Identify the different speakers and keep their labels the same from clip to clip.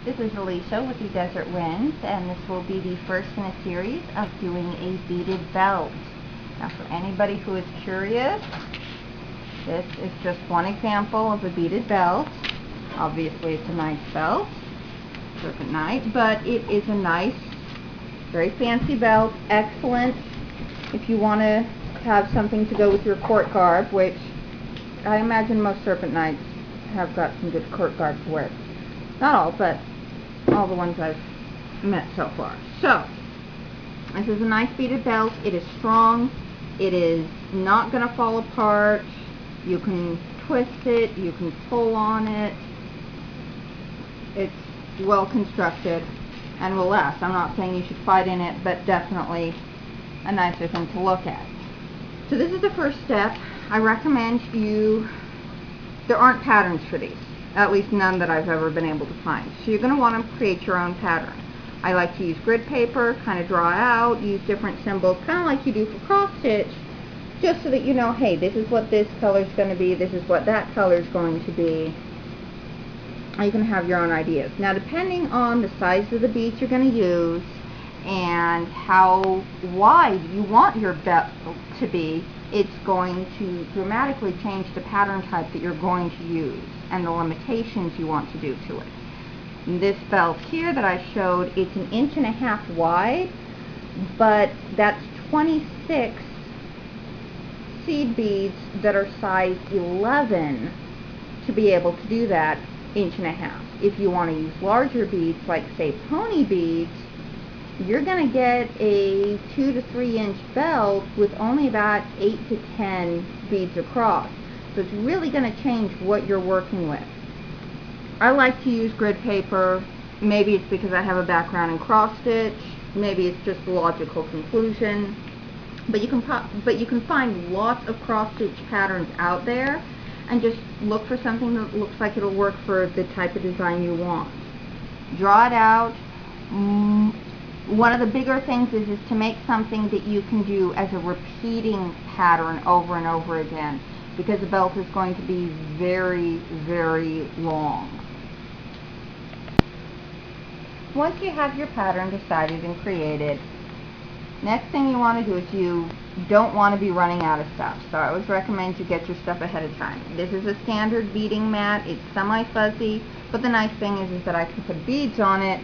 Speaker 1: This is Alicia with the Desert Winds, and this will be the first in a series of doing a beaded belt. Now, for anybody who is curious, this is just one example of a beaded belt. Obviously, it's a nice belt, serpentine, but it is a nice, very fancy belt. Excellent if you want to have something to go with your court garb, which I imagine most serpentines have got some good court garb to wear. Not all, but all the ones I've met so far. So, this is a nice beaded belt. It is strong. It is not going to fall apart. You can twist it. You can pull on it. It's well constructed and will last. I'm not saying you should fight in it, but definitely a nicer thing to look at. So this is the first step. I recommend there aren't patterns for these. At least none that I've ever been able to find. So you're going to want to create your own pattern. I like to use grid paper, kind of draw out, use different symbols, kind of like you do for cross stitch, just so that you know, hey, this is what this color is going to be, this is what that color is going to be. You can have your own ideas. Now, depending on the size of the beads you're going to use and how wide you want your belt to be, it's going to dramatically change the pattern type that you're going to use and the limitations you want to do to it. This belt here that I showed, it's 1.5 inches wide, but that's 26 seed beads that are size 11 to be able to do that 1.5 inches. If you want to use larger beads, like say pony beads, you're going to get a 2 to 3 inch belt with only about 8 to 10 beads across. So it's really going to change what you're working with. I like to use grid paper. Maybe it's because I have a background in cross stitch. Maybe it's just a logical conclusion. But you can find lots of cross stitch patterns out there, and just look for something that looks like it'll work for the type of design you want. Draw it out. One of the bigger things is to make something that you can do as a repeating pattern over and over again, because the belt is going to be very, very long. Once you have your pattern decided and created, next thing you want to do is you don't want to be running out of stuff. So I always recommend you get your stuff ahead of time. This is a standard beading mat. It's semi-fuzzy, but the nice thing is that I can put beads on it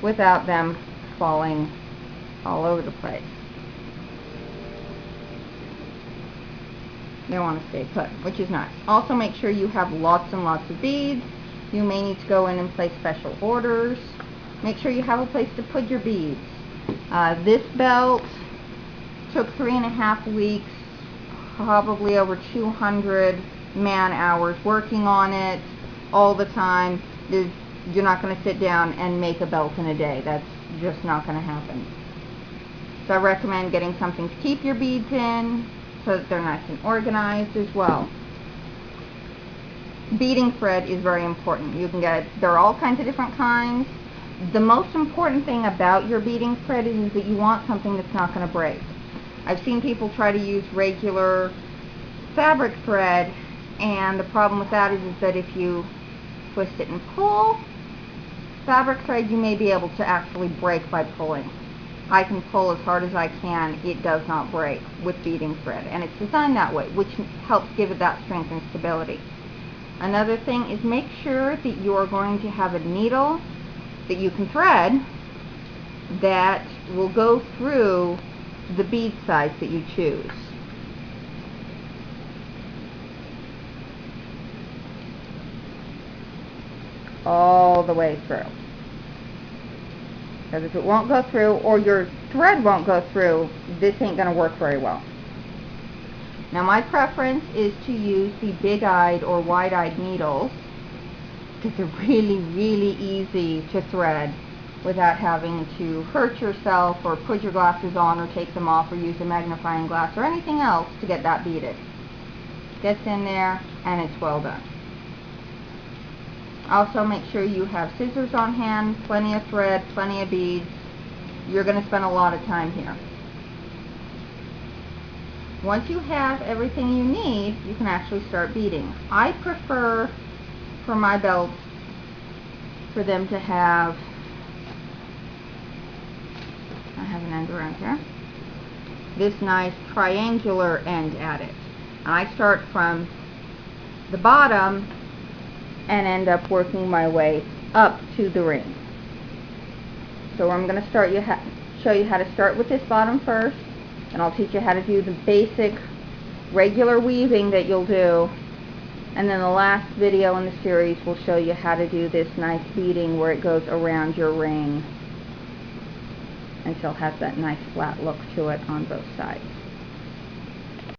Speaker 1: without them falling all over the place. They want to stay put, which is nice. Also, make sure you have lots and lots of beads. You may need to go in and place special orders. Make sure you have a place to put your beads. This belt took 3.5 weeks, probably over 200 man-hours working on it all the time. You're not going to sit down and make a belt in a day. That's just not going to happen. So I recommend getting something to keep your beads in so that they're nice and organized as well. Beading thread is very important. There are all kinds of different kinds. The most important thing about your beading thread is that you want something that's not going to break. I've seen people try to use regular fabric thread, and the problem with that is that if you twist it and pull fabric thread, you may be able to actually break by pulling. I can pull as hard as I can. It does not break with beading thread, and it's designed that way, which helps give it that strength and stability. Another thing is make sure that you're going to have a needle that you can thread that will go through the bead size that you choose. All the way through. Because if it won't go through, or your thread won't go through, this ain't going to work very well. Now, my preference is to use the big-eyed or wide-eyed needles, because they're really, really easy to thread without having to hurt yourself or put your glasses on or take them off or use a magnifying glass or anything else to get that beaded. Gets in there and it's well done. Also, make sure you have scissors on hand, plenty of thread, plenty of beads. You're going to spend a lot of time here. Once you have everything you need, you can actually start beading. I prefer for my belts for them to have, I have an end around here, this nice triangular end at it. And I start from the bottom and end up working my way up to the ring. So I'm going to show you how to start with this bottom first, and I'll teach you how to do the basic regular weaving that you'll do, and then the last video in the series will show you how to do this nice beading where it goes around your ring until it has that nice flat look to it on both sides.